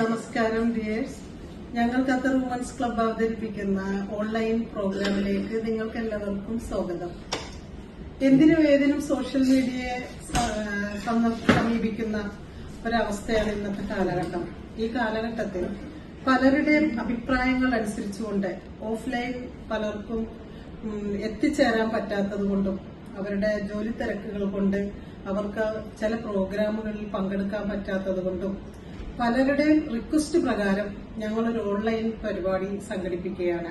നമസ്കാരം ഡിയേഴ്സ്. ഞങ്ങൾ Qatar women's club അവതരിപ്പിക്കുന്ന ഓൺലൈൻ പ്രോഗ്രാമിലേക്ക് നിങ്ങൾക്ക് എല്ലാവർക്കും സ്വാഗതം. എന്തിനും ഏതിനും സോഷ്യൽ മീഡിയയെ സമീപിക്കുന്ന ഒരവസ്ഥയാണ് ഇന്നത്തെ കാലഘട്ടം. ഈ കാലഘട്ടത്തിൽ പലരുടെയും അഭിപ്രായങ്ങൾ അനുസരിച്ചുകൊണ്ട് ഓഫ്ലൈൻ പലർക്കും എത്തിച്ചേരാൻ പറ്റാത്തത് കൊണ്ടും അവരുടെ ജോലി തിരക്കുകൾ കൊണ്ട് അവർക്ക് ചില പ്രോഗ്രാമുകളിൽ പങ്കെടുക്കാൻ പറ്റാത്തത് കൊണ്ടും പലരുടെയും റിക്വസ്റ്റ് പ്രകാരം ഞങ്ങളൊരു ഓൺലൈൻ പരിപാടി സംഘടിപ്പിക്കുകയാണ്.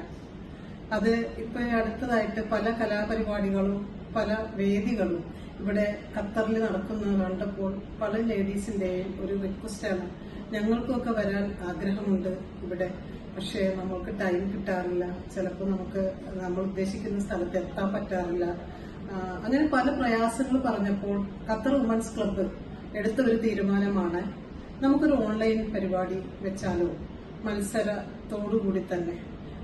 അത് ഇപ്പൊ അടുത്തതായിട്ട് പല കലാപരിപാടികളും പല വേദികളും ഇവിടെ ഖത്തറിൽ നടക്കുന്നത് കണ്ടപ്പോൾ പല ലേഡീസിന്റെയും ഒരു റിക്വസ്റ്റാണ്. ഞങ്ങൾക്കൊക്കെ വരാൻ ആഗ്രഹമുണ്ട് ഇവിടെ, പക്ഷേ നമ്മൾക്ക് ടൈം കിട്ടാറില്ല, ചിലപ്പോൾ നമുക്ക് നമ്മൾ ഉദ്ദേശിക്കുന്ന സ്ഥലത്ത് എത്താൻ പറ്റാറില്ല. അങ്ങനെ പല പ്രയാസങ്ങൾ പറഞ്ഞപ്പോൾ ഖത്തർ വുമൻസ് ക്ലബ്ബ് എടുത്ത ഒരു തീരുമാനമാണ്, നമുക്കൊരു ഓൺലൈൻ പരിപാടി വെച്ചാലോ, മത്സരത്തോടുകൂടി തന്നെ.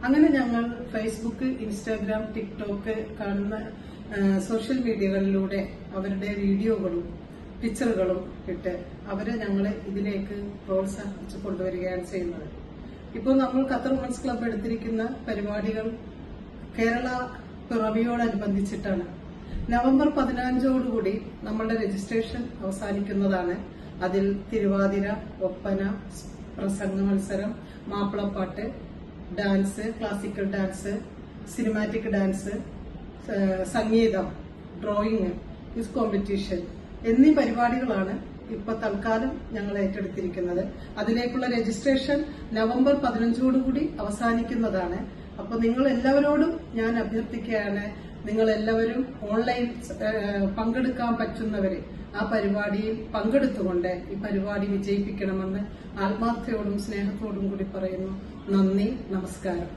അങ്ങനെ ഞങ്ങൾ ഫേസ്ബുക്ക്, ഇൻസ്റ്റാഗ്രാം, ടിക്ടോക്ക് കാണുന്ന സോഷ്യൽ മീഡിയകളിലൂടെ അവരുടെ വീഡിയോകളും പിക്ചറുകളും ഇട്ട് അവരെ ഞങ്ങൾ ഇതിലേക്ക് പ്രോത്സാഹിപ്പിച്ചു കൊണ്ടുവരികയാണ് ചെയ്യുന്നത്. ഇപ്പോൾ നമ്മൾ ഖത്തർ വുമൻസ് ക്ലബ്ബ് എടുത്തിരിക്കുന്ന പരിപാടികൾ കേരള പിറവിയോടനുബന്ധിച്ചിട്ടാണ്. നവംബർ 15 നമ്മളുടെ രജിസ്ട്രേഷൻ അവസാനിക്കുന്നതാണ്. അതിൽ തിരുവാതിര, ഒപ്പന, പ്രസംഗ മത്സരം, മാപ്പിളപ്പാട്ട്, dance, classical dance, cinematic dance, സംഗീതം, ഡ്രോയിങ്, ക്വിസ് കോമ്പറ്റീഷൻ എന്നീ പരിപാടികളാണ് ഇപ്പൊ തൽക്കാലം ഞങ്ങൾ ഏറ്റെടുത്തിരിക്കുന്നത്. അതിലേക്കുള്ള രജിസ്ട്രേഷൻ നവംബർ 15 അവസാനിക്കുന്നതാണ്. അപ്പൊ നിങ്ങൾ എല്ലാവരോടും ഞാൻ അഭ്യർത്ഥിക്കുകയാണ്, നിങ്ങൾ എല്ലാവരും ഓൺലൈൻ പങ്കെടുക്കാൻ പറ്റുന്നവര് ആ പരിപാടിയിൽ പങ്കെടുത്തുകൊണ്ട് ഈ പരിപാടി വിജയിപ്പിക്കണമെന്ന് ആത്മാർത്ഥയോടും സ്നേഹത്തോടും കൂടി പറയുന്നു. നന്ദി, നമസ്കാരം.